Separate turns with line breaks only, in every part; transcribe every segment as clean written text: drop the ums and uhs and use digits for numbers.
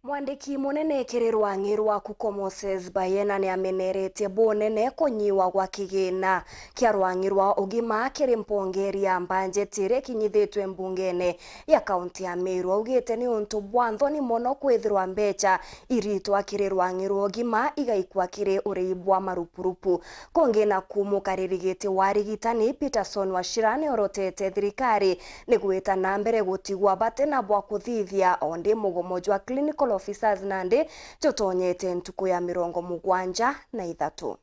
Mwandiki munene Rwang'i rwa Kuko Moses Bayena ni ameneretie bunene kunyiwa gwa kigina kia Rwang'i rwa ugima kiri mpongeria mbanjeti rikinyithitwe mbungene ya kaunti ya Meru. Augite ni untu bwa nthoni muno kwithirwa mbecha iritwa kiri Rwang'i rwa ugima igaikwa kiri uribwa marupurupu. Kongina kumukaririgiti wa rigitani Peterson Wachira ni orotete thirikari ni gwita na mbere gutigwa batena bwa kuthithia onde mugomo jwa clinical officers nandi tutonyete ntuku ya 73.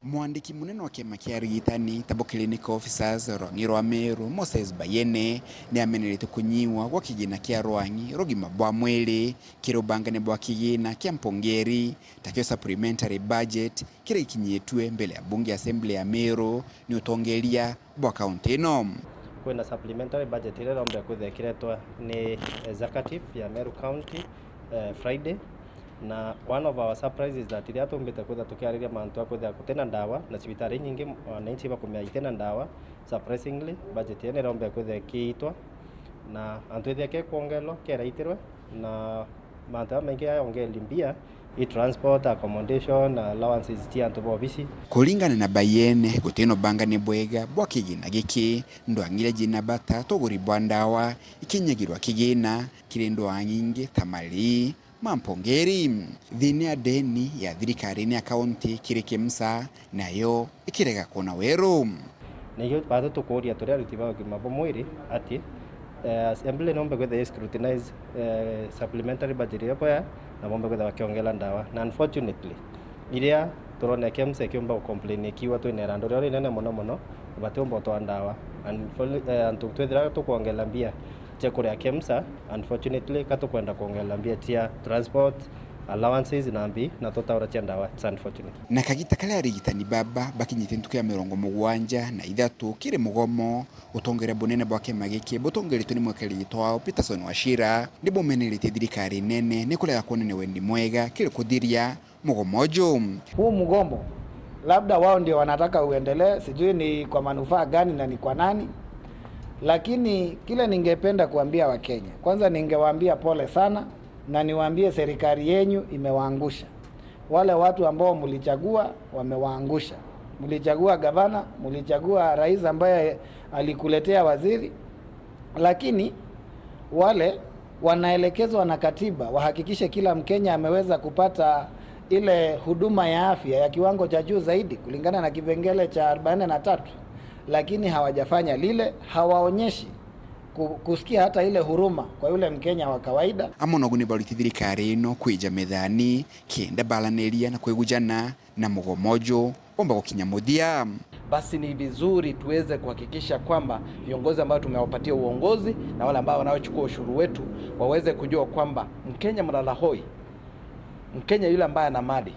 Mwandiki munene wa kiama kia arigitani tabo clinical officers Rwang'i rwa Meru Moses Bayene ni amenerete kunyiwa gwa kigina kia Rwang'i rugima bwa mwili kirubangane bwa kigina kia mpongeri takio supplementary budget kire ikinyetwe mbele ya bunge assembly ya Meru ni utongeria bwa kaunti ino.
Kwena supplementary budget ile rombe kuthekiretwa ni executive ya Meru County Friday, na one of our surprises that ile atumbete kwenda tukiariria mantu akwenda kutena ndawa na cibitari nyingi wananchi bakumya itena ndawa. Surprisingly budget ile rombe kuthekiitwa na antu itheke kuongelo keraitirwe na mantu mengi yongeli mbia transport, accommodation, allowances tia antu bobisi.
Kulingana na Bayene gutino bangane bwega bwa kigina giki ndwangire jina bata toguri bwandawa ikinyagirwa kigina kiri ndwangingi tamali mampongeri thini adeni ya thirikari ni akaunti kiri kimsa nayo ikirega kona weru
niyo bado tukoria turia rutiba gimabo mwiri ati assembly nombe kwethe scrutinize supplementary budget yapo ya na mombe kwethe wakiongela ndawa, na unfortunately iria turone KEMSA kiomba complain ikiwa tu inerando ryo rinene muno batombo to ndawa antu twethira tukuongela mbia che kuria KEMSA. Unfortunately katukwenda kuongela mbia tia transport allowances nambi na totaura tia ndawa. It's unfortunate.
Na kagita kale arigitani baba bakinyite ntuku ya 73 kiri mugomo utongera bunene bwa kiama giki butongeritwe ni mwekeritwa Peterson Wachira ndibo menelete thirikari nene ni kulega kuonene wendi mwega kile kuthiria mugomojo.
Huu mgomo labda wao ndio wanataka uendelee, sijui ni kwa manufaa gani na ni kwa nani, lakini kile ningependa kuambia Wakenya, kwanza ningewaambia pole sana na niwaambie serikali yenu imewaangusha. Wale watu ambao mlichagua wamewaangusha. Mlichagua gavana, mlichagua rais ambaye alikuletea waziri, lakini wale wanaelekezwa na katiba wahakikishe kila Mkenya ameweza kupata ile huduma ya afya ya kiwango cha juu zaidi kulingana na kipengele cha 43, lakini hawajafanya lile. Hawaonyeshi kusikia hata ile huruma kwa yule Mkenya wa kawaida.
Amonoguni baruti thirikari ino kwija methani kienda balaneria na kwegujana na mugomojo omba gukinya muthia.
Basi ni vizuri tuweze kuhakikisha kwamba viongozi ambao tumewapatia uongozi na wale ambao wanaochukua ushuru wetu waweze kujua kwamba Mkenya mlala hoi, Mkenya yule ambaye ana mali,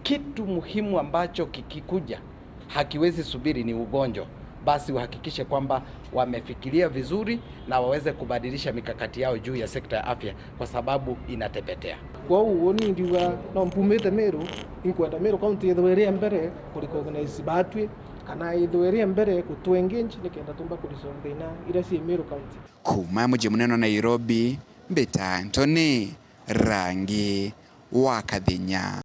kitu muhimu ambacho kikikuja hakiwezi subiri ni ugonjwa. Basi wahakikishe kwamba wamefikiria vizuri na waweze kubadilisha mikakati yao juu ya sekta ya afya kwa sababu inatepetea.
Kwa uoni ndiwa no mpumete Meru inkwenda Meru county ithweria mbere kurecognize batwe kana ithweria mbere kutwengage nikenda tumba kurisondeina ira si Meru county.
Kuma muje muneno Nairobi Mbeta Anthony Rangi wa Kathinya.